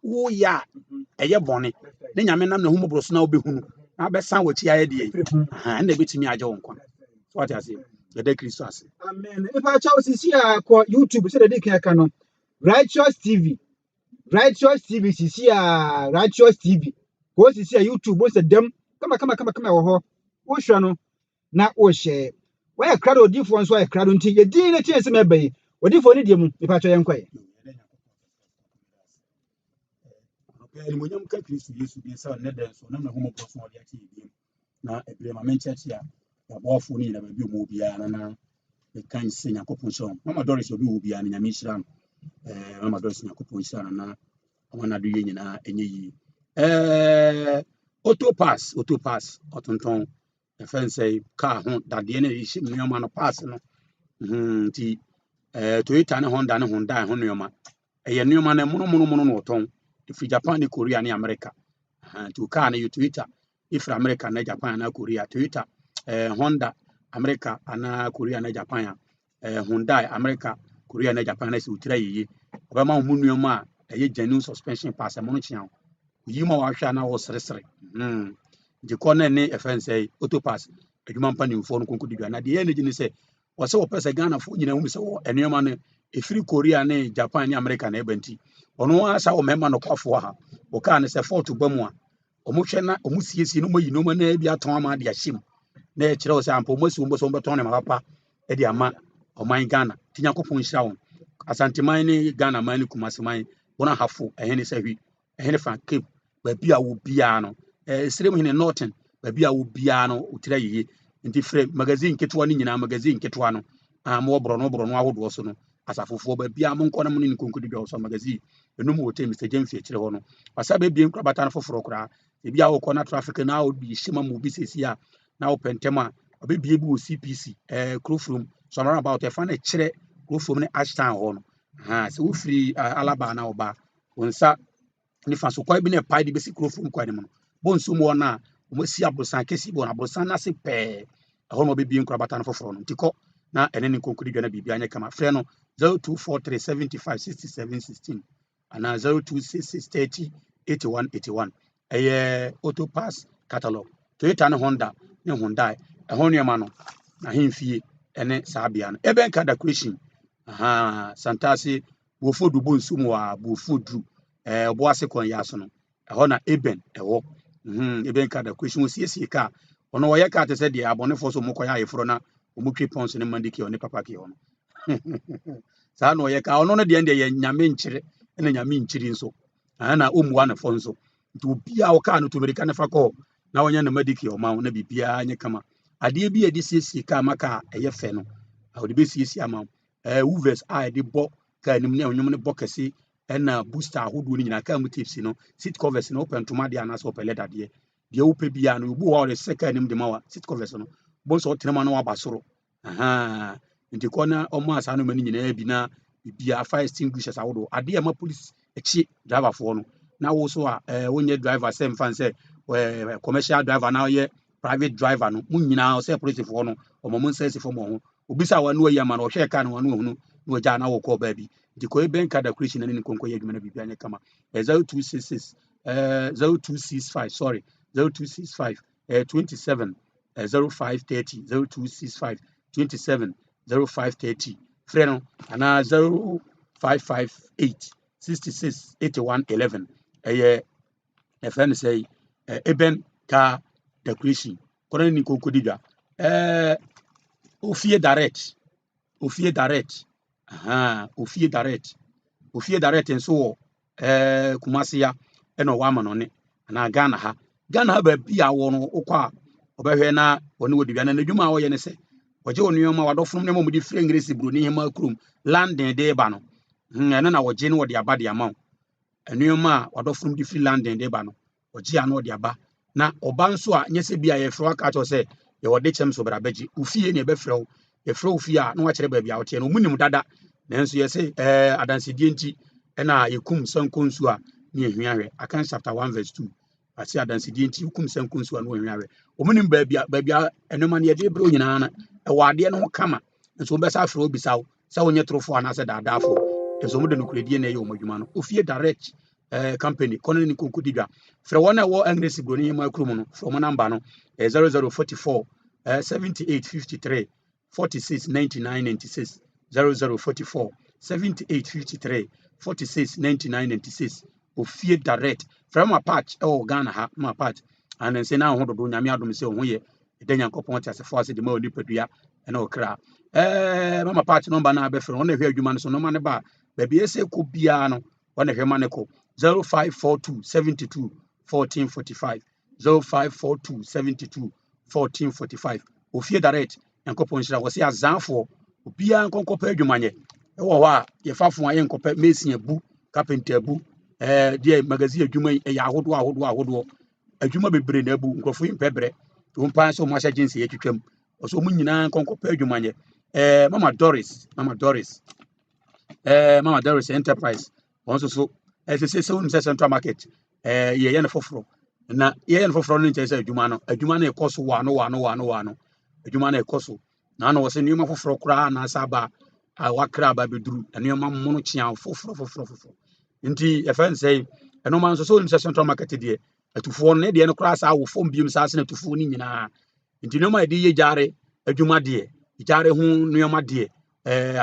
wo ya eye bone ne nyame nam ne hu mobro so na obehunu na besan wachi aye de aha na betimi agye wo nkwa what you say the Christo ase amen if I choose sisi a ko YouTube say the kan ka no righteous tv sisi a righteous tv ko sisi a YouTube wo say dem kama wo ho wo hwɛ no na wo share why crowd odifo nso a crowd nti ye din na tie se mebe odifo ni die mu if I choose yenkɔ ni monyam ka Christo Yesu bi sa ne den so na me hu mobro so ode ake bi na ebere ma menchechi a ya bofo ni na ba bi mu bia na the kind say Yakopon show. Mama Doris will be an Yamishan, Mama Doris Yakopon Shan, one of the union, any auto pass, Autonton, a friend say, car hunt that the energy ship no man of passing. Tea to it and Honda and Honda, Honioma, a new man and mono, if Japan, Korea, and America, to can you Twitter, if America, Japan, Korea, Twitter, Honda. America ana Korea na Japan Hyundai America Korea na Japan na se utira yiye obama hu nuoma eye genuine suspension pass mo no chian yima wa hwa na wo seresere de kona ne efense auto pass adwuma mpa ne mfo no konko didwa na de ye ne gine se wo se wo pese Ghana fo nyina hu se wo enuoma no efiri Korea ne Japan ne America na ebanti ono asa wo mema no kwafo ha wo ka ne se fort bamu a omo hwe na omo siesie no mayi no ma na bia ton ama de ahyem na e kire o se ampo mosi wo so beton ne mapapa e de ama oman Ghana tinyakopon hira won asanteman ne Ghana man ne kumaseman wona hafo ehene sahwi ehene fa cape ba bia wo bia no sirem hene northern ba bia wo bia no utira yiye nti frame magazine ketwa ne nyina magazine ketwa no mo bro no ahodo so no asafofo ba bia mo nkɔ na mo ne nkonkodi bia so magazine enum wo te Mr James kire ho no asa ba bia nkra bata no foforo kra e bia wo kɔ na traffic na wo bi shima mo bi sesi a na opentema obebie bi wo CPC Krofrom so around about a fan e kire Krofrom ne Ashtown ho no se wo free Alaba na oba wonsa ni fa so kwa bi na pai de besi Krofrom kwa ne mo bo nso mo na o si abrosan kesi bo na abrosan na se pe ho no obebie nkra bata no foforo no ntiko na ene ne konkodi dwa na bibia anya kama frɛ no 0243756716 ana 0266308181 auto pass catalog Toyota ne Honda ne Hyundai ho nneema no na hemfie ene saabia no eben ka decoration Santase Buofodu bonsu wa Buofodu oboase kon yaso no ho na eben ewo eben ka decoration osiesie ka ono wo ye ka te se de abonefo so mokoya yefro na omutwe pons ne mandiki one papa ki ono sa no ye ka ono no de ende ye nyame nkyire ene nyame nkyiri nso na omuwa na fo nso nti obia wo ka no to America ne fa ko na wonya na madiki o ma na bibia anye kama ade bi edi siesie ka maka eye fe no ade be siesie ama woovers a ade bo ka nim ne onwom ne bokase na booster ahodo ni nyina ka mu tips no seat covers no open to ma de ana so open leather de wo pe bia no obu wa o seka nim de ma wa seat covers no bo so tenema no abasoro nti kona omo asa no mani nyina bi na bibia fire extinguishers ahodo ade ma police echi driver fo no na wo so a wonye driver sem fan say commercial driver na ye private driver no mun nyina o say police fo no omo mun say fo mo ho obisa wa no ya ma no hwe ka no no hunu no ja na wo ko ba bi di ko ben ka da creation na ni konko ye dwuma na bibia anya kama 0266 0265 sorry 0265 27 0530 0265 27 0530 freno ana 0558 66 81 11 a friend say eben ka decoration kono ni konko didwa ofie direct ofie direct nso Kumasi ya eno wa ma no ne na Ghana ha ba bia wo no okwa obehwe na woni wodibia na adwuma wo ye ne se oje onuoma wadofum ne mo di free English bro ni hema krum landing de ba no ene na woje ne wodi aba de ama anuoma wadofum di free landing de ba no oje ana wodi aba na oba nso a nyese bia ye frɛ aka to se ye wode chem so bra baji ufie ne be frɛ ye frɛ ufie a na wa kyerɛ ba bia wote no munim dada nanso ye se adansedie nti ena yekum sanko nsu a ne ehwiahwe akan chapter 1 verse 2 ase adansedie nti yekum sanko nsu a no ehwiahwe omunim ba bia enoma ne ye de bro nyina na ewade no kama nso be sa frɛ obisaw sa wonye trofo ana se daadafo nso mo de no kuredie na ye omadwuma no ofie direct company kono ni konkodi dwa frɛ wɔn a wɔ English broni yɛ makro no from number no 0044 7853 46 99 96 0044 7853 46 99 96 ofie direct from a patch Ghana ha ma patch and then say na ho dodo nyame adom se ho ye de nyankopon te asefo ase de ma oni padua na okra mama patch number na abɛfrɛ wɔn na hwɛ adwuma no so no ma ne ba baabi ese ko bia no wɔn na hwɛ ma ne ko 0542 72 1445 0542 72 1445 ofie direct nyankopon hyira wɔ se azanfo obia nkonkɔpɛ adwuma nyɛ ɛwɔ hɔ a yɛfafo ayɛ nkɔpɛ mesin abu carpenter abu die magazine adwuma yɛ ahodoɔ adwuma bebre na abu nkrɔfo yi mpɛbrɛ to mpa so mo ahyɛ jeans yɛ twitwam ɔso mo nyinaa nkonkɔpɛ adwuma nyɛ mama Doris enterprise wɔn so ɛsɛ sɛ wɔn sɛ central market yɛyɛ no foforɔ na yɛyɛ no foforɔ no nkyɛn sɛ adwuma no ɛkɔ so wano adwuma no ɛkɔ so na ana wɔsɛ nneɛma foforɔ koraa na asaba wakra aba beduru nneɛma mono kyea foforɔ nti ɛfɛn sɛ ɛnoma nso so wɔn sɛ central market deɛ atufoɔ no deɛ no koraa saa wo fom biom saa sɛ atufoɔ no nyinaa nti nneɛma yɛde yɛ gyare adwuma deɛ gyare ho nneɛma deɛ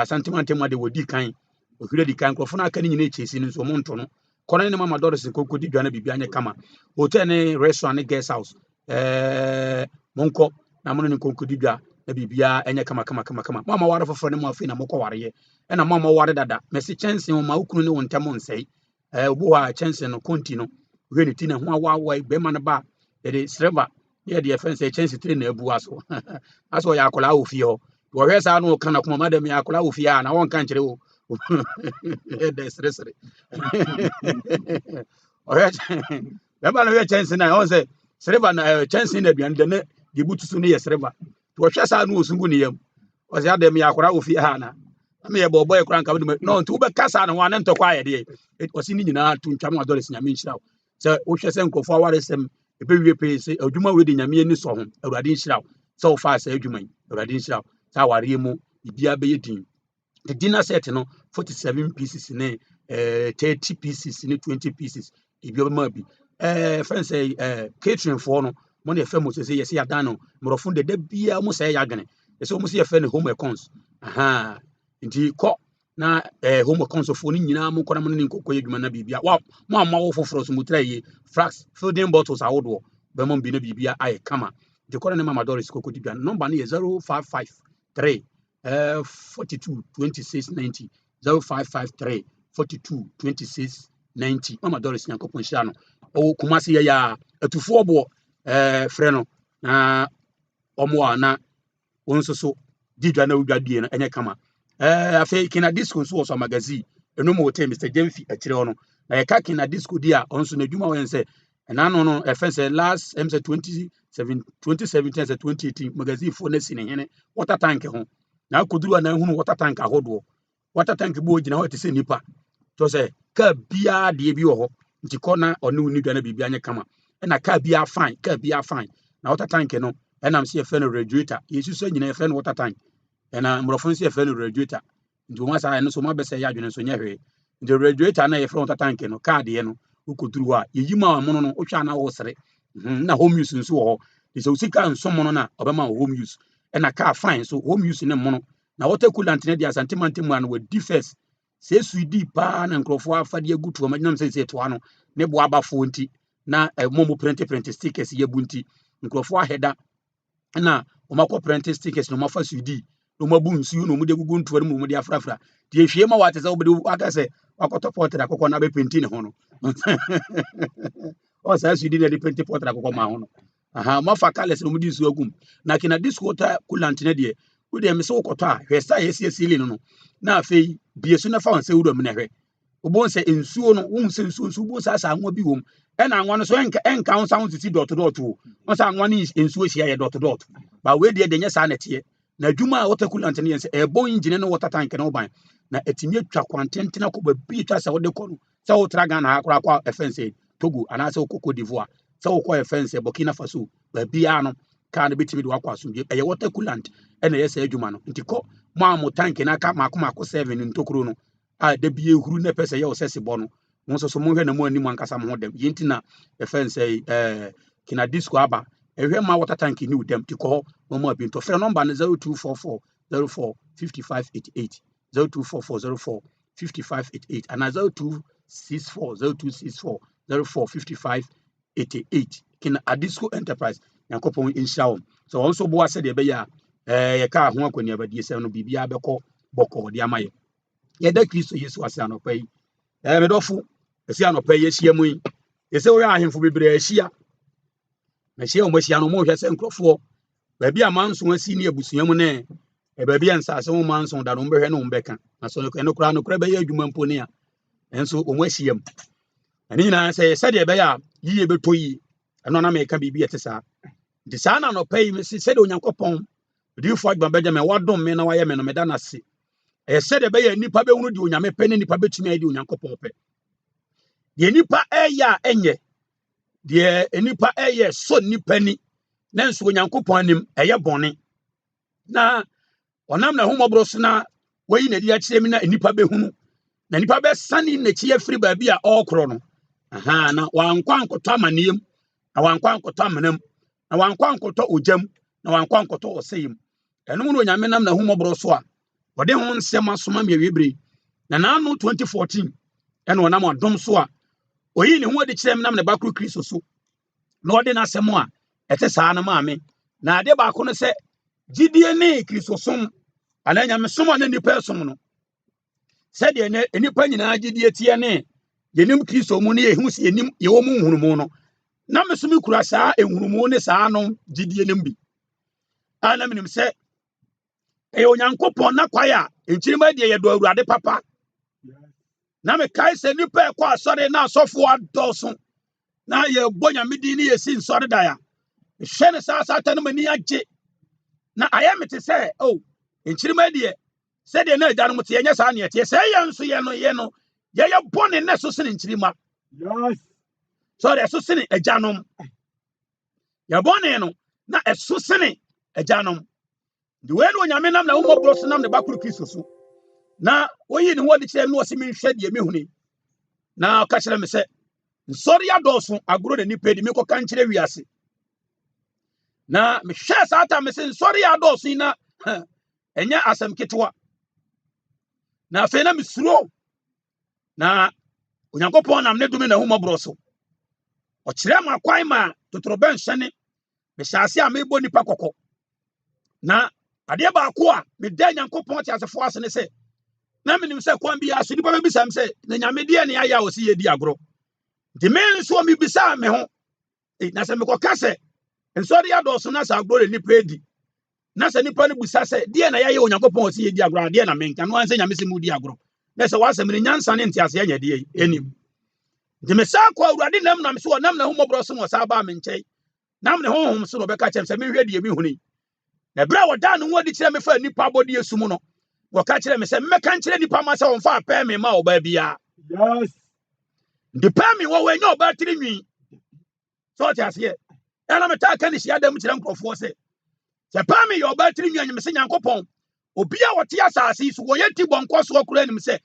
asantema de wodi kan ohwire di kan nkrɔfo no aka ne nyina ekyesi no nso mo nto no kɔnɔ ne mama Doris kokodi dwane bibia nye kama hotel ne restaurant ne guest house monkɔ na mo ne kokodi dwa na bibia enye kama mama ware foforo ne mo afi na mokɔ ware ye na mama ware dada mesi chance mo ma ukunu ne wontem nsɛi obo ha chance no konti no hwe ne ti na ho awa be ma ne ba de silver ye de fence chance tire na abu aso ya akola ofie ho wo hwe sa no kana kuma madam ya akola ofie a na won kan kire wo de stressre Baba no chance na on say silver na chance na aduan de ne de butusu ne ye silver to hwe sa no osungu ne yam o say adam ya akola ofie ha na me ye bobo e kran ka no nti wo be kasa na ho an ntokwa ye de o si ni nyina tuntwam adolescent nyame nhyira wo sɛ wohwɛ sɛ nkrɔfo awaresɛm ebewie pɛ sɛ adwuma we de nyame ani so ho awurade nhyira wo sɛ wo fa sɛ adwuma yi awurade nhyira wo sɛ aware mu bibia bɛyɛ din the dinner set no 47 pieces ne 30 pieces ne 20 pieces ebia ma bi friend say catering for no mo ne fam so say yes ya dan no mrofo de da bia mo say ya gane so mo say ya fa ne home accounts nti kɔ na home accounts fo ni nyina mo kɔna mo ne nkɔkɔ yɛ dwuma na bibia wa mo amma wo foforo so mo tra yi flask filling bottles awodo be mo bi na bibia aye kama nti kɔna ne mama Doris kokodi bia number no yɛ 0553 42 26 90 0553 42 26 90 mama Doris nyankopon hia no o kumase ya atufo obo frɛ no na omo a na wonso so didwa na wudwadie no enye kama afei kina disco so so magazine eno mo hotel Mr Jemfi akire ono na ye ka kina disco dia onso na dwuma wen se na no efense last MC 2017 2018 magazine fo na sine hene water tank ho na koduru na hunu water tank ahodo water tank bo gina ho te se nipa to se ka bia de bi wo ho nti kɔ na ɔne woni dwa na bibia nye kama na ka bia fine na water tank no enam se efe no radiator yesu so nyina efe no water tank na mrofo se efe no radiator nti won asa no so ma bese ya adwene so nya hwe nti radiator na efe water tank no ka de no ukoduru a yeyima amono no otwa na wo sere na home use nso wo ho de so sika nso mono na obema home use na ka fine so home use ne mono na water coolant ne dia santimantimu an we defense se suidi pa na nkrofo afade agutu amanyam se to ano ne bo abafo nti na momo print stickers ye bunti nkrofo aheda na omakọ print stickers no mafa suidi no mabu nsu no mu de gugu ntuwa mu de afrafra de ehwie ma wate se obede aka se wakoto portrait akokọ na be penti ne ho no o sa suidi ne de penti portrait akokọ ma ho no mafa kales no mu di nsu agum na kina disco water coolant ne de wo de me se wokoto a hwesa yesiesili no na afei biesu na fa wonse wuro me ne hwe obo nse ensuo no wo nse ensuo bo sa anwa bi wom na anwa no so enka won sa won sisi dot won sa anwa ni ensuo hia ye dot ba we de nya sa na tie na adwuma a water coolant ne yense ebo engine no water tank no ban na etimi atwa kwantentena ko ba bi twa sa wo de kɔ no sa wo tra Ghana akora kwa efense Togo ana sa Cote d'Ivoire sa wo kɔ efense Burkina Faso ba bia no ka na betimi de wakɔ asomdwe eye water coolant na yesa adwuma no nti kɔ mo tank na ka mako 7 ntokuro no a da bie huru na pese ye osese bo no mo so mo hwe na mo anim ankasa mo dem yenti na e fen say kina disco aba ehwe ma water tank ni udem ti ko mo mo abi to frɛ number no 0244 04 5588 0244 04 5588 and 0264 04 5588 kina Adisco Enterprise yankopon inshallah so also bo ase de be ya ye ka ho akwani abadie se no bibia beko boko de amaye ye da Kristo Yesu ase anopa yi me dofo ase anopa yi hia mu yi ye se wo ahemfo bebre ahia na hia o mahia no mo hwɛ se nkrofo ba bia manso asi ne abusua mu ne ba bia nsase mo manso da no mbehwɛ no mbeka na so no kra no kra be ya adwuma mpo ne a enso o mo ahia mu ani na se de be ya yiye beto yi eno na me ka bibia te sa de sa na no pay me se de onyankopɔn di fo agba beja me wadom me na waye me no me da na se se de be ya nipa be hunu de onyame pɛ ne nipa betumi adi onyankopɔn pɛ de nipa ya enye de nipa so nipa ni na nso onyankopɔn anim eye bɔne na onam na humobro so na wayi na di a kyerɛ me na nipa be hunu na nipa be sane na kyie firi ba bia ɔkoro no aha na wankwa nkotɔ amaniem na wankwa nkotɔ amanam na wankwa nkotɔ ogyam na wankwa nkotɔ oseyim ɛno mu no nyame nam na humobro so a wɔde ho nsɛm asoma me wiebre na naano 2014 ɛna wɔnam adom so a oyi ne ho ade kyerɛ me nam ne bakro Kristo so na wɔde na asɛm a ɛte saa na maame na ade baako no sɛ gidie ne Kristo som ana nyame som na nipa som no sɛ de ne nipa nyinaa gidie tie ne yenim Kristo mu ne yehu se yenim yewo mu hunumu no na mesumi kura saa ehunumu ne saa no gidie nim bi ana menim sɛ onyankopɔn na kwaya enkyirima de ye do awurade papa na me kai sɛ nipa ekɔ asɔre na asɔfo adɔso na ye bonya medi ne yesi nsɔre da ya hwɛ ne saa saa tane mani agye na ayemete sɛ enkyirima de sɛ de na agya no te yenye saa ne te sɛ ye nso ye no ye bɔne na so sene nkyirima yes so de so sene agyanom ye bɔne no na eso sene agyanom de we no nyame nam na wo mobro so nam ne bakuru Kristo so na oyi ne ho de kyerɛ no wose me hwɛ de me huni na ka kyerɛ me sɛ nsɔre ya dɔso agoro de nipa di me kɔ kan kyerɛ wiase na me hwɛ saa ta me sɛ nsɔre ya dɔso na ɛnyɛ asɛm ketewa na afei na me suro na onyankopɔn nam ne dumi na humobro so ɔkyerɛ ma kwan ma totorobɛn hyɛne me hyase a me bɔ nipa kɔkɔ na ade baako a me da nyankopɔn te asefo ase ne sɛ na menim sɛ kwan bi aso nipa be bisam sɛ na nyame de ne aya wo se yedi agoro de me nso me bisa me ho na sɛ me kɔka sɛ nsɔre ya dɔso na sa agoro nipa edi na sɛ nipa no bisa sɛ de na yɛyɛ onyankopɔn wo se yedi agoro de na menka no anse nyame se mu di agoro na sɛ wasɛm ne nyansa ne ntiase anya de enim de me sa kɔ awurade nam nam so nam na humobro so mo sa ba me nkyɛn nam ne honhom so no bɛka kyerɛ sɛ me hwɛ de me huni na bra wɔda no ho de kyerɛ me fa nipa bɔde esu mu no wɔka kyerɛ me sɛ mmɛka kyerɛ nipa ma sɛ wɔmfa apɛ me ma ɔba bia yes de pɛ me wɔ wanya ɔba tiri nwi so ɔte aseɛ ɛna me ta ka ne hyia dam kyerɛ nkrɔfoɔ sɛ pɛ me yɛ ɔba tiri nwi anyem sɛ nyankopɔn obi a wɔte asase so wɔyɛ ti bɔnkɔ so akura anim sɛ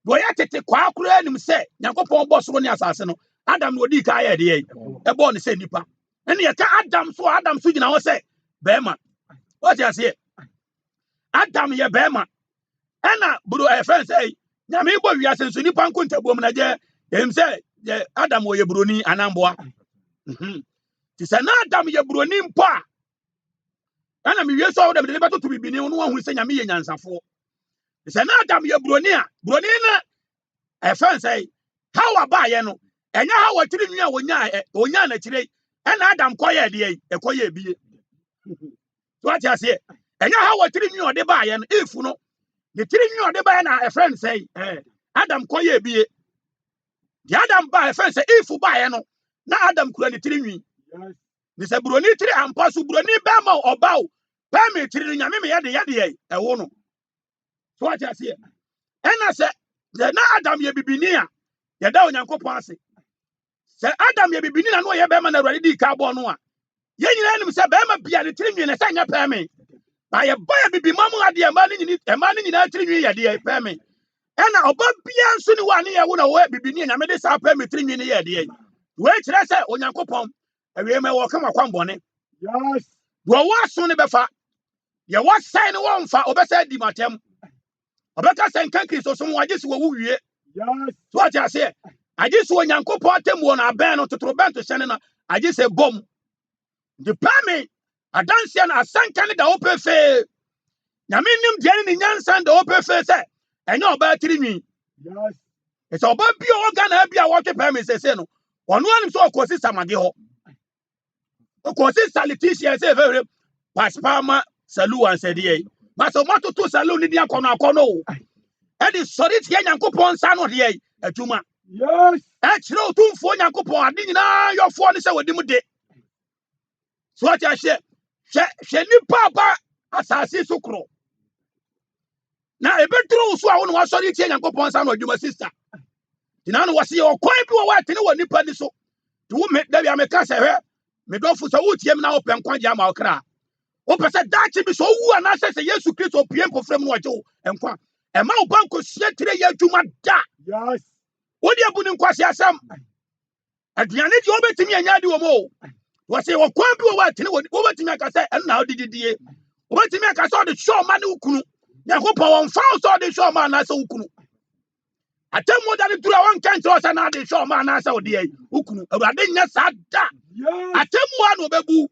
wɔyɛ tete kwa akura anim sɛ nyankopɔn bɔ soro ne asase no Adam no odi ka yɛ de ɛbɔ ne sɛ nipa ɛne yɛ ka Adam so gyina hɔ sɛ bɛɛma ɔte aseɛ Adam yɛ bɛɛma ɛna buru ɛfɛn sɛ nyame bɔ wiase nso nipa nko ntabuom na gye yɛm sɛ Adam wɔ yɛ buroni anamboa ti sɛ na Adam yɛ buroni mpo a ɛna me wiase ɔwɔ dɛm de bɛto to bibini no wahu sɛ nyame yɛ nyansafo ti sɛ na Adam yɛ buroni a buroni na ɛfɛn sɛ Hawa ba yɛ no ɛnya Hawa tiri nwi a wonya na kyire ɛna Adam kɔyɛ de ɛkɔyɛ bie so ati ase ɛnya Hawa tiri nwi ɔde ba yɛ no ifu no de tiri nwi ɔde ba yɛ na ɛfɛn sɛ Adam kɔyɛ bie de Adam ba ɛfɛn sɛ ifu ba yɛ no na Adam kura ne tiri nwi ne sɛ buroni tiri ampa so buroni ba ma ɔba o ba me tiri no nyame me yɛ de ɛwo no so ati ase ɛna sɛ na Adam yɛ bibini a yɛda onyankopɔn ase sɛ Adam yɛ bibini na no yɛ bɛma na Awurade di ka bɔ no a yɛn nyina nim sɛ bɛma bia ne tiri nwi ne sɛ nyɛ pɛ me ba yɛ bɔ yɛ bibi mamu ade ɛma ne nyina tiri nwi yɛ de pɛ me ɛna ɔba bia nso ni wa ne yɛ wo na wo bibini nya me de sa pa metri nwi ne yɛ de we kyerɛ sɛ onyankopɔn awie me wɔ kama kwambɔne Yes. wo aso ne bɛfa ye wo sai ne wo mfa obɛsa di matem obɛka sɛ nka Kristo so mo agye se wo wie Yes. so ati ase agye se onyankopɔn atem wo na abɛn no totorobɛnto hyɛne na agye se bom de pame adansia na asanka ne da wo pefe nyame nim de ne nyansa da wo pefe sɛ ɛnyɛ ɔba tiri nwi Yes. it's ɔba bi o Ghana bi a wɔtwe pame sese no ɔno anim so ɔkɔsi samade hɔ ɔkɔsi saliticia sɛ fɛre paspama salu ansɛde yi ma so matoto salu ni dia kono akono e di sori tie nyankopɔn nsa no de yi adwuma Yes. kyerɛ otumfo nyankopɔn ade nyinaa yɔfo ne sɛ wodi mu de so ati ahye hwɛ nipa ba asase so kro na ebetro so a wo no wasɔre tie nyankopɔn nsa no adwuma sister tina no wase ɔkwan bi wɔ wa tene wɔ nipa ni so to wo me da bia me ka sɛ hwɛ me dɔfo sɛ wo tie me na wo pɛ nkwa gya ma okra wo pɛ sɛ daakye bi so wu ana sɛ Yesu Kristo pie mpofrem no ɔgye wo nkwa ɛma wo banko sia tire yɛ adwuma da Yes. wo de abu ne nkwase asɛm aduane di obetimi anya di wo mo wo se wo kwan bi wo wa tene wo betimi aka sɛ ɛna wo dididie wo betimi aka sɛ ɔde show ma ne wukunu Nyankopɔn wɔn fa sɛ ɔde show ma na sɛ wukunu atemu da ne dura wɔn kan sɛ ɔsɛ na de show ma na sɛ ɔde yi wukunu awurade nya sa da Yes. atemu a no bebu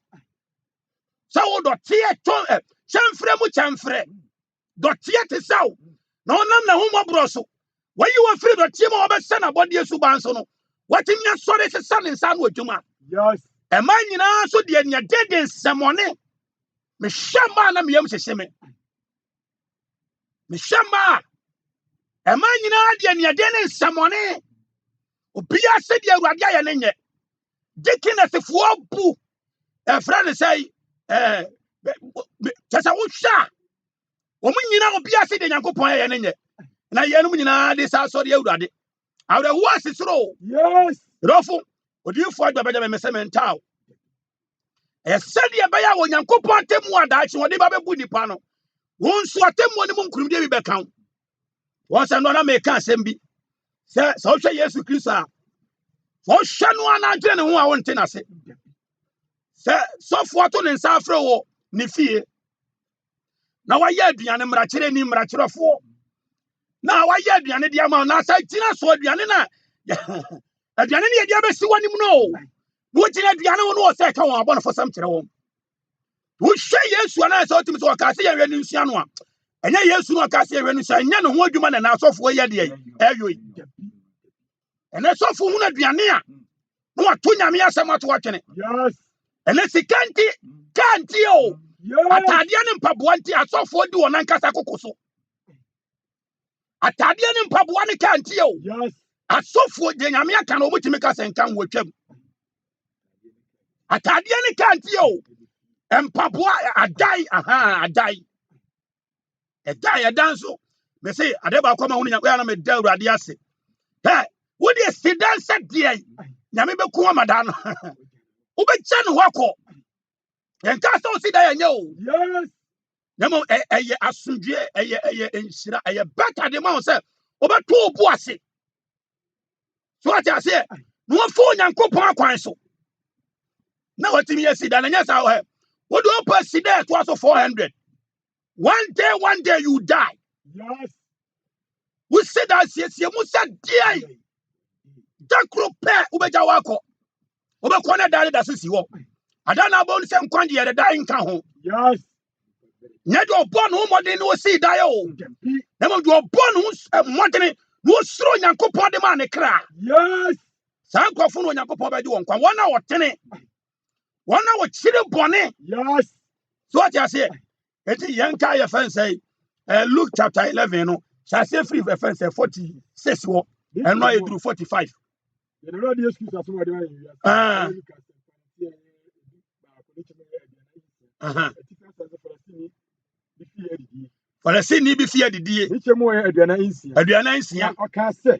sɛ wo dɔteɛ tɔn kyɛmfrɛ mu kyɛmfrɛ dɔteɛ te sɛ wo na ɔnam na ho mmɔborɔ so wayi wɔ firi dɔteɛ ma wɔbɛsɛ na bɔdeɛ suban so no watumi asɔre sesa ne nsa no adwuma Yes. ɛma nyinaa so deɛ nea dede nsɛmɔne mehyɛ mmaa na meyam hyehye me mehyɛ mmaa ɛma nyinaa deɛ nea dede nsɛmɔne obia sɛ deɛ awurade ayɛ ne nyɛ dikinesefoɔ bu ɛfrɛ ne sɛ kyɛ sɛ wohwɛ a wɔn nyinaa obia sɛ deɛ Nyankopɔn ayɛ ne nyɛ na yɛnum nyinaa de sa sɔre awurade awurade wo asisoro Yes. rofo odiyifo agbabɛgya me sɛ mental ɛsɛdeɛ bɛyɛ wɔ Nyankopɔn atemu adaakye wɔde ba bɛbu nipa no wɔn nso atemu ne mu nkurumdeɛ bi bɛka wɔn sɛ no na meka asɛm bi sɛ wohwɛ Yesu Kristo a wɔhwɛ no anadwene ne ho a wonte n'ase sɛ sɔfoɔ to ne nsa afrɛ wɔ ne fie na wayɛ aduane mmarakyerɛ ni mmarakyerɛfoɔ na wayɛ aduane de ama na sɛ gyina so aduane na aduane ne yɛde abɛsi w'anim no na wogyina aduane wo no wɔ sɛ ka wɔn abɔnefo sɛm kyerɛ wɔn wohwɛ Yesu ana sɛ wotumi sɛ wɔka sɛ yɛhwɛ ne nsua no a ɛnyɛ Yesu no ɔka sɛ yɛhwɛ ne nsua ɛnyɛ ne ho adwuma na n'asɔfoɔ yɛ deɛ ɛyɔ yi ɛnɛ sɔfo ho no aduane a na wato nyame asɛm ato atwene Yes. ɛnɛ sika nti ka nti o Yes. atadeɛ ne mpaboa nti asɔfoɔ di wɔn ankasa koko so atadeɛ ne mpaboa ne ka nti o Yes. asɔfoɔ de nyame aka na ɔmutumi ka sɛ nka nwɔtwam atadeɛ ne ka nti o mpaboa adai adai ɛdai ɛdan so me say ade ba akɔma hunu nyame na me da awurade ase hɛ wo de sidan sɛ deɛ nyame bɛku amada no wo bɛkyɛ ne ho akɔ yɛnka sɛ wo sidan ɛnyɛ o Yes. nemo ɛyɛ asomdwe ɛyɛ nhyira ɛyɛ better de ma wo sɛ wobɛto wo bo ase so ate ase na wɔfo Nyankopɔn akwan so na watimi yɛ sidan na nyɛ sa wo hɛ wo do pa sidan to aso 400 one day you die Yes. wo sidan siesie mu sɛ deɛ dakro pɛ wobɛgya wakɔ wobɛkɔ na dare da so si hɔ ada na abɔ no sɛ nkwan deɛ da nka ho Yes. nyɛ de ɔbɔ no mmɔden ne wosi daeɛ o na mo de ɔbɔ no mmɔden na wosuro Nyankopɔn de ma ne kra Yes. saa nkurɔfo no Onyankopɔn bɛde wɔn nkwa wɔn a wɔtene wɔn a wɔkyere bɔne Yes. so ate aseɛ enti yɛnka yɛ fɛn sɛ Luke chapter 11 no hyɛ aseɛ firi fɛn sɛ 46 wɔ ɛno a yɛduru 45 The Lord Jesus Christ has already won. Ah. Falasini bi fi adidie Niche mo yɛ aduana nsia. aduana nsia Ɔka sɛ,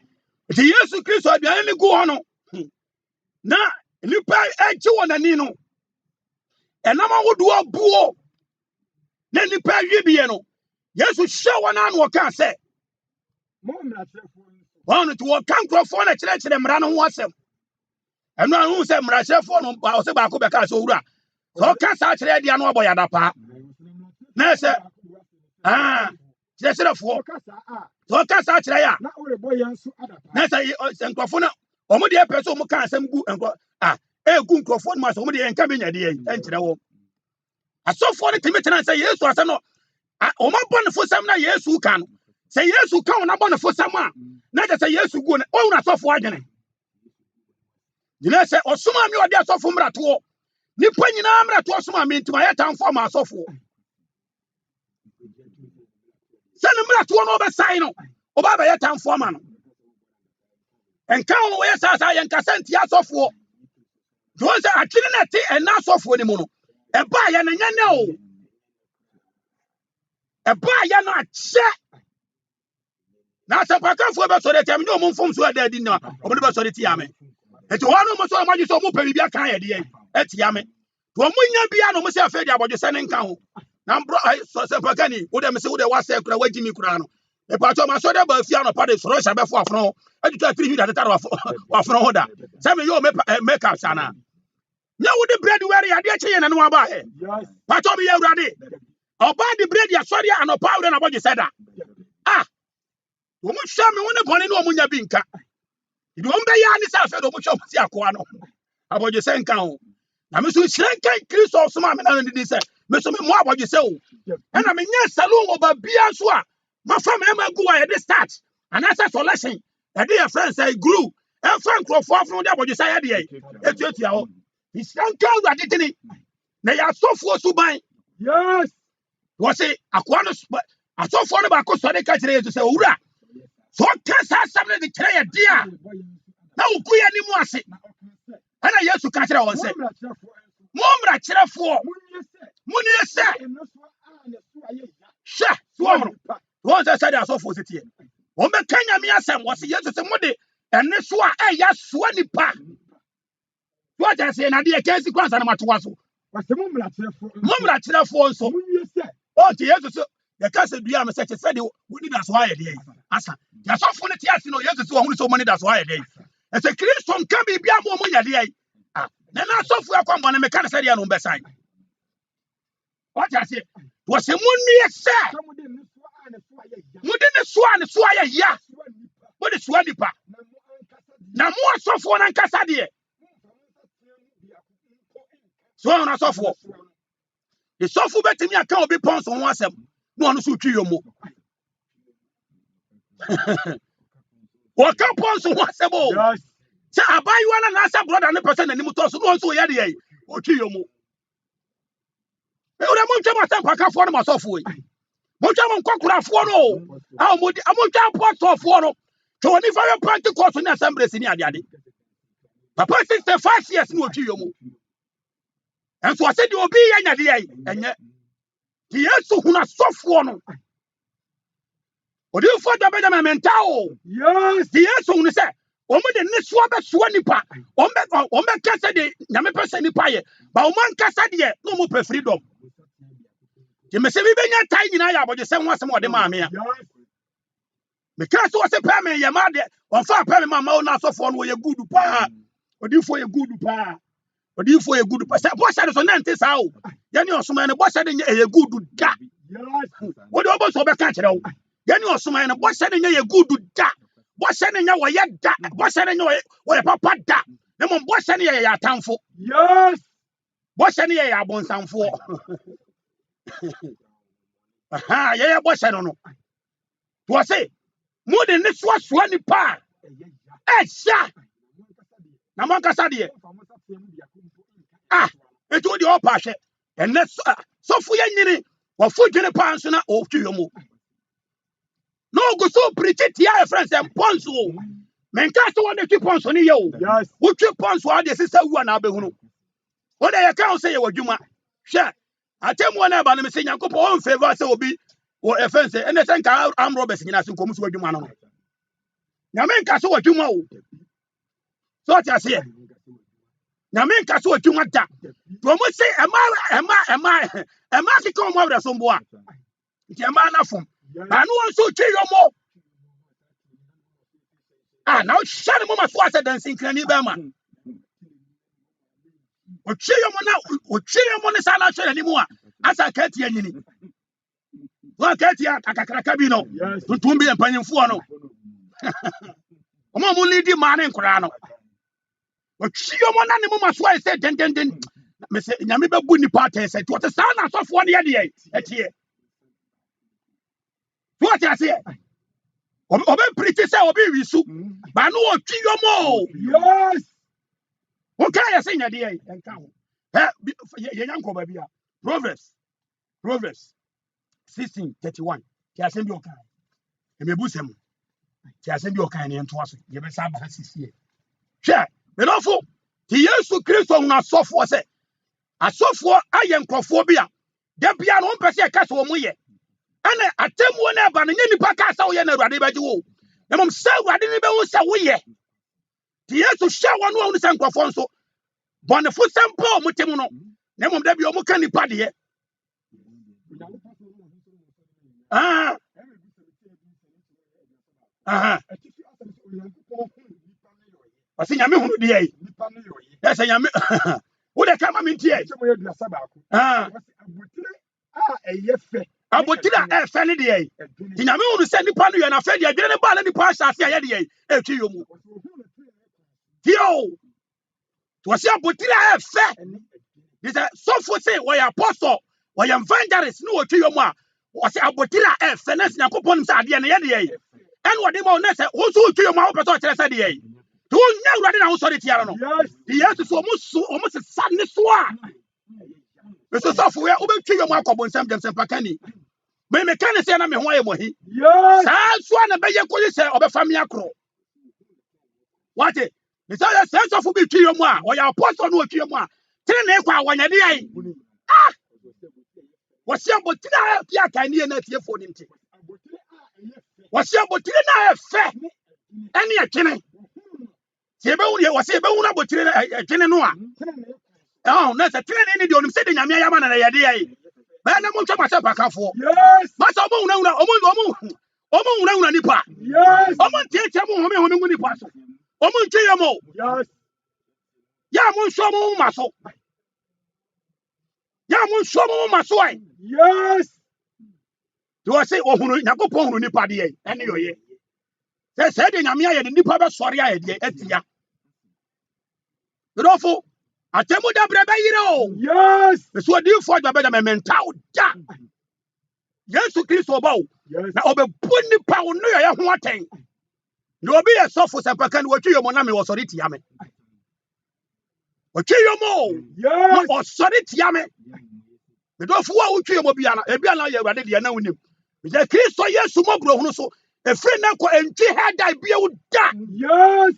nti Yesu Kristo aduane ne gu hɔ no na nipa agye wɔ n'ani no ɛnam ahodoɔ buo na nipa awie bie no Yesu hyɛ wɔn ano ɔka sɛ mo One to what can't grow for a church and run what's them. And no one said Mrasha for no Baco Bacasura. So can't such a idea no boy at a pa. Nessa, just a four. So can't such a Nessa, Sanquafona, Omodia person who can't send good and go. A good crofon must only and come in a day. I saw for the committee and say yes, was no. O ma born for some yes who can say yes who can not born for someone. Not just say yes who go on a soft wagon. You know, say, or some of you are there so from Rato. Nippon in Amra to some mean to my town for my soft. Send them to one over sign of a town foreman. And come away as I am Cassant Yas of war. Those are Trinity and not soft anymore. A buy and a no. A buy and not check. Now, some pack for about so that I'm no more from so that I didn't know about so the Tiame. And to one almost so much so moving be a kind of at Yame. To a moon piano must have fed about your son and count. Now, I saw some Pagani, would have said there was a crowd Jimmy Crano. A part of my soda, but Fiano Paddy, Russia before from. I just 3 minutes at the time of order. Some of you make up, Sana. Now, with the bread where you are dear and no about it. But of you ready. Or buy the bread, you sorry, and a powder about you said that. Ah, you must show me when the money no Binka. You don't buy any self at the Aquano. About your same count. Now, Mr. Shank, Chris or some man, and this said, Mr. More about yourself. And I mean, yes, salon over Biasua. My family go at the start. And as a selection, a dear friend say, grew. And Frank Crawford from what you say, it's your He's Shank, I didn't. They are so forced to buy. Yes. Was it Aquanus? I saw for about Costa to say, Ura. So can't have something to tell you, dear. Now, we anymore say. And I used to catch it on say. Mom, for Munny said, Sha, once I said, I saw for the tea. Woman Kenya Miasam was yet to somebody, and this one, yes, swanny pa. What I say, and I did a case of Grand Matuaso. What's the Mumra for so? Oh, yes, the castle do you such a said, we need us why a day. Asa, there's so funny, yes, you know, yes, so many that's why a day. As a Christian can be more money a day. Then I saw for a common and mechanic on the side. What I said was a moon near sir. Wouldn't the swan swire ya? What is Swanipa? Now more software and Cassadia. Swan or software. The software betting me can't be pons on once. One shoot you more. What can pons on once a bowl? Say, I buy you one and answer brother and the person and the motor so yadi or to you more. They would have moved myself for myself. Mojaman Kokura for no. I'm going pot of one. So if I plan to cause an assembly in Yadi. Papa 65 years no to you. And so I said you will be any idea. And yet, the answer who not soft one. What do you for the better mental? Yes, the answer who said, Omo the next one Swanipa. Ome Cassa de Yamepasa Nipaye. But Oman Cassa de no more freedom. You may say, we be tiny now, but you say once more the mammy. Because was a payment, your mother, or far payment, my mouth not so fun with a good pa. Or do for a good pa. Or do for a good pa. What's that? So, Nantes out. Then you're some man, what's that in a good da? What do you also catch it out? Then you're some man, what's that in a good da? What's that in your yet da? What's that in your papa da? No one what's any a town for? Yes. What's any a bon sound for? Aha, yeah, what's I don't know. Was it more than this was one pa? Eh, sir. Namanka Sadia. Ah, it would your passion. And that's so for any or 40 pounds and off to your move. No, go so pretty, dear friends and ponzo. Men cast one of 2 pounds on you. Yes, what 2 pounds were the sister one abehuno. What I can't say what you might. Sure. I tell one about them saying, I go on favor, so be or offense, and I think I'm Roberts in us who comes with you, man. Namen Castle, what you know. So I say, Namen Castle, what you want that. You must say, am I to come out of some boy? It's a man of them. I know so chill your more. Ah, now shut him on my dancing cranny bama. O chiyo mo ne sala hwe anymore. Asa kati anyini. Wa kati akakraka bi no. Tuntum bi empanyimfo no. Omo mo lidi ma ne nkura no. O chiyo mo na ne mo maso ai se den. Me se nyame be bu nipa atese to te sa na asofo ne ye de etie. What I say? Obe pretty say obe wisu. Ba no o chiyo mo. Yes. Okay, I say nya de enka ho. Ye yanko ba bia. Proverbs 16:31. Ti asem bi okan. E mebusem. Ti asem bi okan ne ento aso. Ye be sa ba sisie. Hwe, me lofo. Ti Yesu Kristo na asofo se. Asofo aye nkrofo bia. Da bia no mpese e ka so mo ye. Ana atemu na ba no nya nipa ka sa wo ye na Awurade ba ji wo. Na mom sa Awurade ni be wo sa wo ye. Ti Yesu hye wono wo se nkrofo nso. Bonefo sempo mutemu no. Na mom da bia o mo ka nipa de. Wasi nyame hunu de yi. Yes, nyame. Wo de ka ma me ntie. Abotire e fe ne de yi. Ti nyame hunu se nipa no ye na fe de adwene ne ba na nipa asase aye de yi. E twi yo mu. Tio. Wasi abotire e fe. This so for say we apostle, we evangelist no twi yo mu a. Wasi abotire e fe na Yakobon se ade ne ye de yi. En wode ma na se wo so twi yo mu a wo pese o kire se de yi. To nya Awurade na wo so de tiara no. Yes so omo se sad ne so a. Me so for we obetwi yo mu akobon sam dem pakani. Me kan se na me ho aye mohi. Yes. Sa so na be ye koli se obefa me akro. What? Me say so for be twi yo mu a, o ya apostle no twi yo mu a. Tire na ekwa awanya de ai. Ah! Wasi abotira pia kan ne na tie fo ni nti. Wasi abotira na efe. Ene ekene. Sebe wu wasi ebe wu na abotire na ekene no a. Oh, na se tire ne de onim se de nyame ayama na ye de ai. Ba na mo ntwa masa pakafo. Yes. Masa omo wuna nipa. Yes. Omo tietie mo home ngu nipa so. Omo ntwe ye mo. Yes. Ya mo nso mo maso. Ya mo nso mo maso ai. Yes. Do say ohunu Yakobon hunu nipa de ai. Ene yo ye. Se de nyame aye de nipa be sori aye de atia. Rodolfo, atemu da brebe yire o. Yes. So di fo gba be da mental da. Yesu Kristo ba o. Yes. Na obebu nipa o no ye ho aten. Na obi ye sofo sepaka ni watwi yo mo na me wo sori tia me. Watwi yo mo. Yes. Wo sori tia me. Rodolfo wa watwi yo mo bia na ye Awurade de na wonim. Me je Kristo Yesu mo bro hunu so. Efre na ko entwi heda bia wo da. Yes.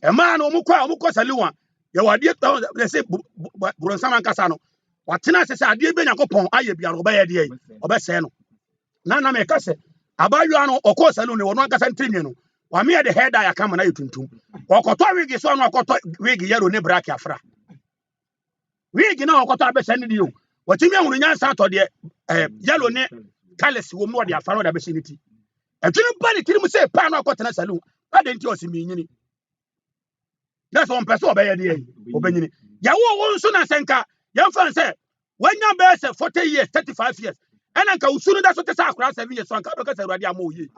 E man o mo kwa saliwa. Ye wade they say bro sama nkasa no. Watena sese ade be Yakobon aye bia ro ba ye de obese no. Na me ka se abayo no okọ salu ne wono nkasa ntrimi no. Wa me de head aya kama na yetuntum. Okoto wigi so no okoto wigi yero ne braki afra. Wigi na okoto abese ne dio. Watimi ahunu nyansa atode yellow ne colors wo mu de afra no da bese ne ti. Adwene ba ne tirimu se pa no akotena salu. Ade nti osimi nyini. That's one person obey the obenyini. Ya wo nso na senka. Ya fan say wanya be say 40 years, 35 years. And anka usunu da so te sa akura 7 years so anka be ka say Awurade amoye.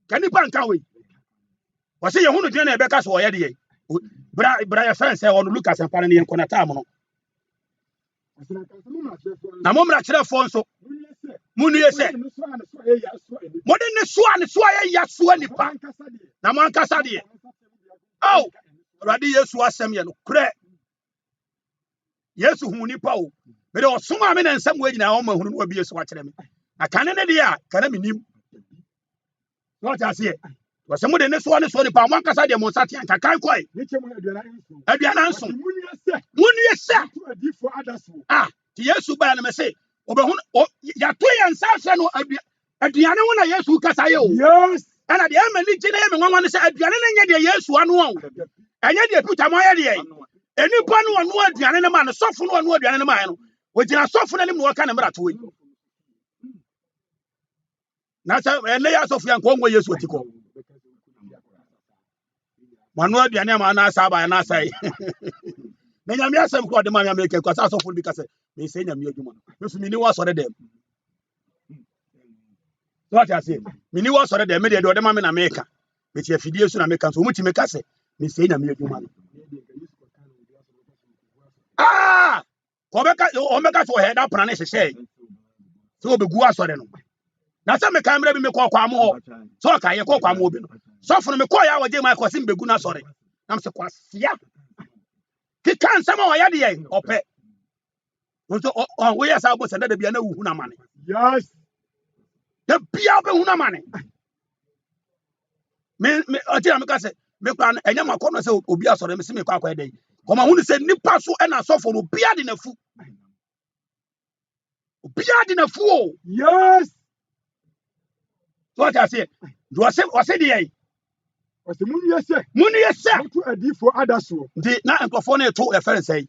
Kani pa anka we. Wo say ye hunu de na e be ka so oye de. Bra ya fan say on Lucas en pa na yen kona tam no. Na mo mra kire fo nso. Munu ye say. Modern ne so ya so nipa. Na mo ankasa de. Oh, Awurade Yesu asem ye no kure. Yesu hu nipa o. Me de osoma me na nsam we nyina o ma hunu no obi Yesu wa kire me. Na kane ne de a kana me nim. What I say? Was some de ne so nipa mo ankasa de mo sate anka kan koi. Aduana nso. Munu ye se. Ah, ti Yesu ba na me se. Obehun ya to ya nsa hwe no aduane wo na Yesu kasa ye o. Yes. Ana de amani gine ye me nwanwa ne se aduane ne nye de Yesu anu o. Enye de Peter mo ye de. Enipa no anu aduane ne ma no sofo no anu aduane ne ma no. Ogina sofo na nim no ka na mra to yi. Na sa ene ya so fia nko ngo Yesu atiko. Manu aduane ma na asa ba na sai. Na nyame asem ko de ma nyame ke kwasa so fo bi ka se me se nyame adwuma. Me fu mi ni wa so de dem. What I say? Mini was already the media do the mamma America. Which if you soon American so much make us me say na me adwuma. Ah! Omeka so head up plan is say. So be gu asore no. Na say me camera bi me kwa am ho. So ka ye kwa am obi no. So for me kwa ya waje my kwasim be gu na sore. Na me se kwasia. Ki kan sama wa ya de ye ope. So we ya sa bo se na de bia na wu na mane. Yes. The bia be hu na mane. Me ati am ka se me kwa enya makono se obi asore me se me kwa kwa dey. Koma hu ni se nipa so e na so for obi ade na fu. Obi ade na fu o. Yes. So what I say? Do I say dey? O se munu yese. Munu yese. Mutu adifo adaso. Di na enkofo na eto e fere say.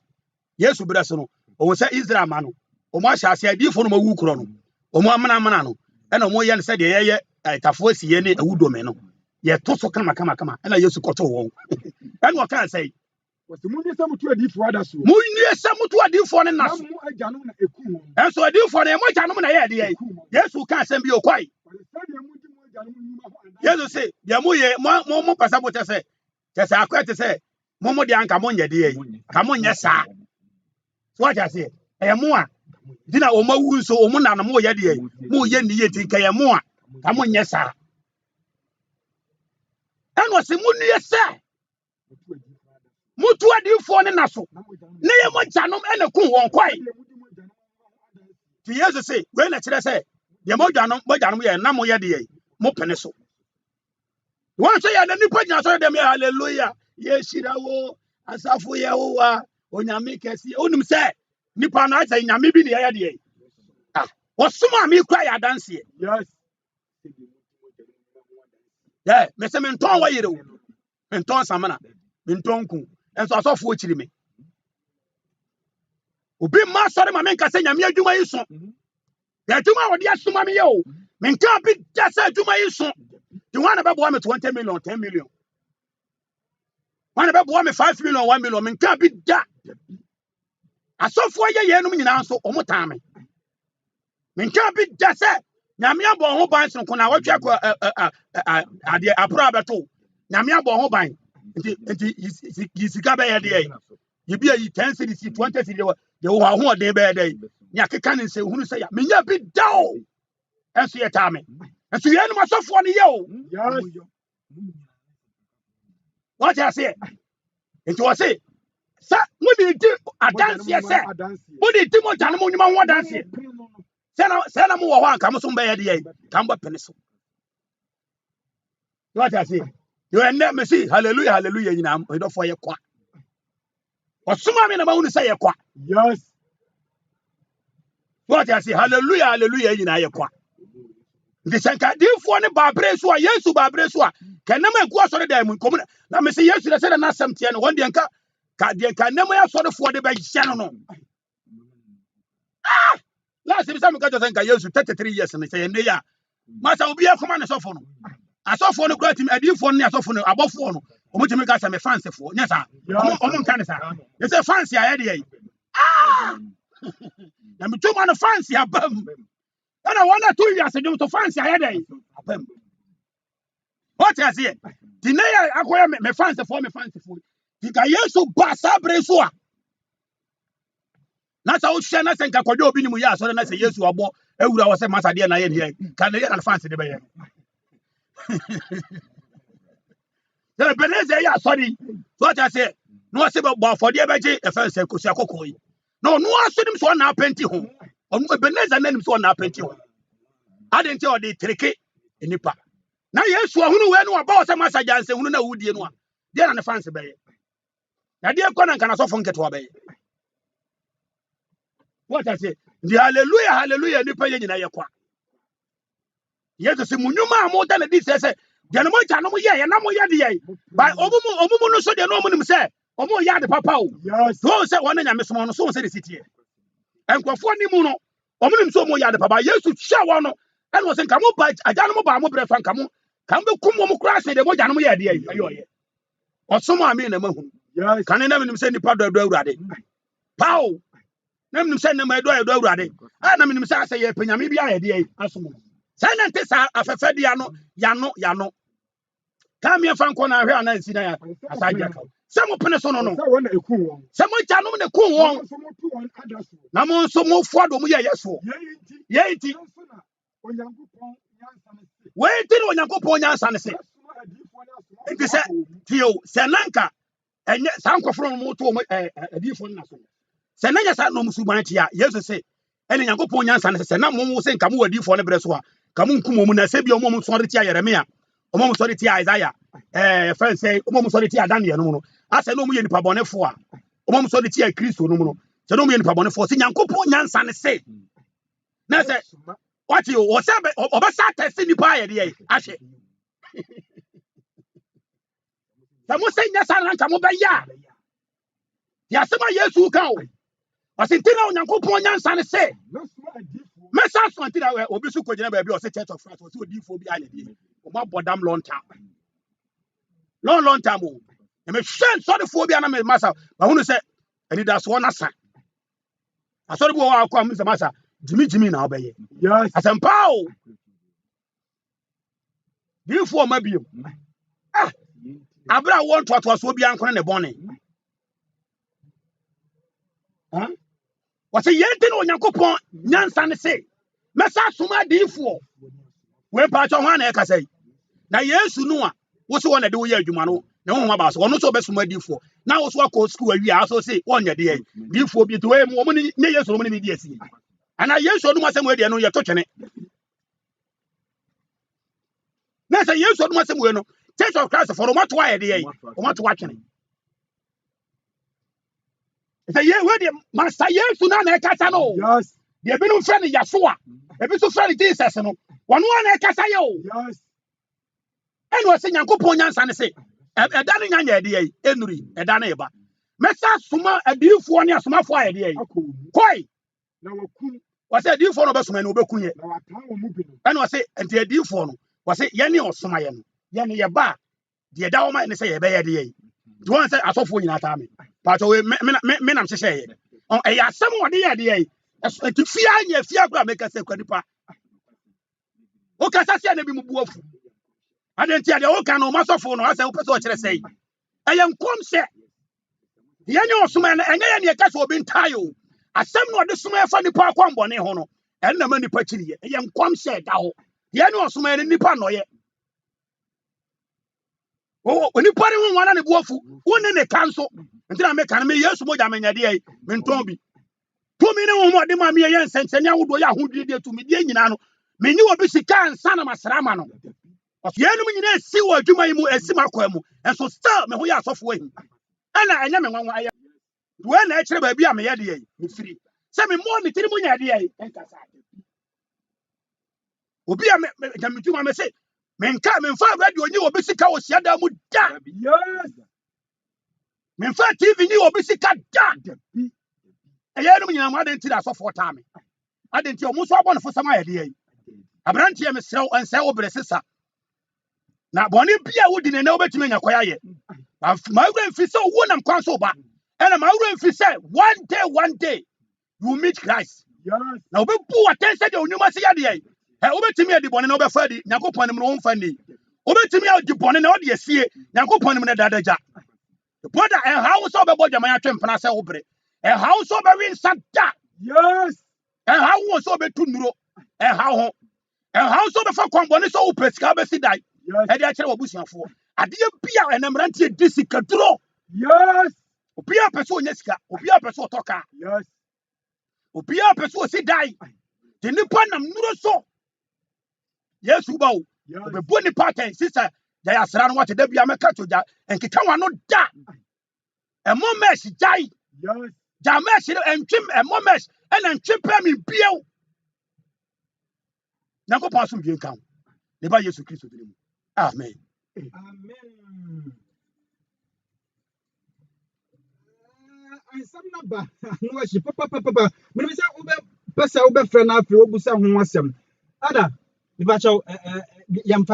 Yesu bere so no. O se Israel ma no. O mo ahya ase adifo no ma wu kuro no. O mo amana no. E na o mo ye ne se de ye tafo asiye ne awudo me no. Ye to so kama e na Yesu koto won. E na o kan say o se munu yese mutu adifo adaso. Munu yese mutu adifo ne na so. Mu aganu na eku. En so adifo ne mo aganu na ye de Yesu kan asem bi o kwai. Yesu say, "Ya mo ye mo passport say, say akwete say, mo de anka mo nye de ye. Ka mo nye sa." So what I say? E mo a. Dina o ma wu so o mo na mo ye de ye. Mo ye ni ye tin ka ye mo a. Ka mo nye sa. En o se mo nu ye say. Mutu adifo ne na so. Na ye mo janom e na kun won kwai. Ti Yesu say, "We na kire say, ye mo janom ye na mo ye de ye. Mo pene so." One say ya nipa gina so dem hallelujah. Yeshira wo asafo ye wo wa onyame kesi. Onim say nipa na say nyame bi ne ye de. Ah, osuma mi kra ya dance. Yes. Yeah, me say me ton wa yire wo. Me ton samana. Me ton ku. Enso asofo okiri me. Obi ma sori ma me nka say nyame adwuma yi so. Ya adwuma wo de asuma me ye o. Me nka bi da say adwuma yi so. The one about me 20 million, 10 million. One about me 5 million, 1 million. Me can't be that. I saw for ye no nyina so omo time. Me can't be that say. Nyame abo ho ban so na watwa ko ade apro abeto. Nyame abo ho ban. Nti yisika be ye de. Ye bi ayi 10 cities, 20 cities de wo ho de be ye de. Nya keka ne se hunu se ya. Me nya bi da o. Enso ye time. Enso ye no masofo ne ye o. Yes. What I say? It was say, "Sir, when you do a dance, yes, sir. When you do more than one dance, send a more one come some by the come up pencil." What I say? You are never see, hallelujah, hallelujah, you know, I don't for your quack. Or some men about to say a quack. Yes. What I say, hallelujah, hallelujah, you know, your quack. The Sanka, dear for the Barbresua, yes, to Barbresua, can never go so them come. Now, Mr. Yes, I said, and not something, and one day, can never have sort of for the by Shannon. Last time I got to think I used 33 years and they say, "Neya, Master will be a command of phone. I saw for the great him, I did for me, I saw for above phone. Or to make us a fancy for. Yes, sir. I'm kind of sir. It's a fancy idea. Ah, I'm too man of fancy. And I want 2 years ago to fancy idea. What I say? Deny I acquire me fancy for me fancy for. Think I used to pass up Bresua. Na sa o hwe na se nka kwajo obi ni mu ya so na se Yesu abo ewura wo se masa de na ye ne kan ye na fancy de be ye the beneze ya sorry so what I say no se bo for de be je e fa se kosi akoko yi no aso nim so na apenti ho o beneze na nim so na apenti ho adenti o de treke enipa na Yesu ahunu we no aba o se masa janse hunu na wudie no a de na fancy be ye na de ko na kana so fo nketo be ye. What I say? The hallelujah, hallelujah, ni pa nyina ye kwa. Yesu se munyuma amoda na di se se, de no mo ja no mo ye na mo ye de ye. Ba omumu no so de no mo nim se, omo ye de papa o. Yes. So se wona nyame so no so se de sitie. Enkwafo ni mu no, omo nim so omo ye de papa. Yesu hia wo no, And was in Camu by Adanamo Mobile Fan Camu, come to Kumo Crash and the Mojanamo Yadia. Or some I mean a moon. Can I never send the powder do ready? Pow! Never send them a do ready. I never say a Penamibia idea. Send and Tessa of a Fediano, Yano. Come here, Fancona, and Sina, as I jackal. Some open a son on some Jano the cool one. Namon so more for the Muya Yaso. Yea, wait till when you go upon your son. It is Tio Senanka and Sanko from Moto a different national. Senanga San Musumantia, yes, say, and you go upon your son, Senam was saying, Come with you for the Breswa, Kamun Kumuna, Sabio Momon Solitia Yeremia, Omon Solitia Isaiah, friends say, Omon Solitia Daniel, I said no me in Pabone for Omon Solitia Christo no, so no me in Pabone for Sinan Coupon Yan San say. Now say, what you was over Saturday in the pie, Ashe. Someone say yes, I come over ya. Yasama yes who go. I said, Tina on Yankopon Yansan say. Messa Santina Obisu Kojana or Church of France was so deep for behind it. About Bodam long time. Long time. And me shen sorry for be an massa. But who say, and it does one asa. I saw the boy I'll come Mr. Massa. Jimmy now by yes. I said, Pow. You for my bill. Abra want what was will be uncle in the bonnet. Huh? What's a yentin on Yankopon, Yansan say? Messa Suma D4. When Pacho one eka say. Now, yes, you know what's one to do here, Jumano. No one about one also best from D4. Now, what's what called school we also say 1 year day. D4 be to a woman, yes, so many years. And I yes, or no, somewhere they know you're touching it. That's a yes, or no, somewhere. Church of Christ for what why they want to watch it. It's a year where the master years to none Casano. Yes, they have been friendly Yasua. A bit of friendly Jesus. One Casayo. Yes, and was saying Yankoponians and say, a darling idea, Henry, a daneba. Messa Suma, a deal for one Suma for idea. Quite. Was a deal for a busman over Kuye. And was it, and the deal for was it Yanni or Sumayan? Yanni ya ba the Dawma and say a bad day. Do one say I saw for you at army. But men am say on a someone the idea to fear make us a quadripa. O Cassia never move. I didn't tell the old can no master phone as I was say. I am come set. The annual suman and any cast will be tired. As some of the suman funny park one bonnet hono and the money patchy. I am come set out. The annual suman in Nippon. Oh, when you put one on the waffle, one in the council, until I make an years more than many day, when Tomby. 2 minutes more than my mere sense, and I would do who did to me, Yanano. May you be sick and son of Masaramano. Of the enemy, see what you may move and see my quemo, and so start me who are software. And I am one I am. When actually baby, I'm a idea, free. Send me more material idea. Obi a me say. Men come and find radio new obisica was yada muda. Yes. Men find TV new obisica dad. A young man, I didn't tell us for time. I didn't tell almost one for some idea. A branch here, Miss Sell and Sell Bressissa. Now, Bonnie Pia wouldn't know better than a quiet. My grandfather saw one and console back. And my grandfather said, one day, you meet Christ. Yes. Now, we poor attention to you must see idea. Over to me at the bonnet over Freddy, Nago Panem own funny. Over to me out the bonnet, all the sea, Nago Panem and Dadaja. The brother and house of a body, my attempt, Panasa Obre. A house of a ring Santa. Yes. And how was over to Nuro? And how of a fuck bonnet so Pescabesi died. Yes. And that's what Bushman for. I didn't Pia and Emeranti Disica draw. Yes. Pia Peso Neska, Pia Peso Toka. Yes. Pia Peso si die. The Nipanam Nuro so. Yes, who bow. The bonny party, sister, they are surrounded what they be a macato and Kikawa not that. A more mess, die. Yes. Jamesh and Kim and more mess and then chip him in Pio. Now go pass some being count. The by Jesus Christ. Amen. Amen. And some number. No, she papa. When we say Uber, Passa Uber friend after Obusa who was some. Ada. Mepacho yɛmfa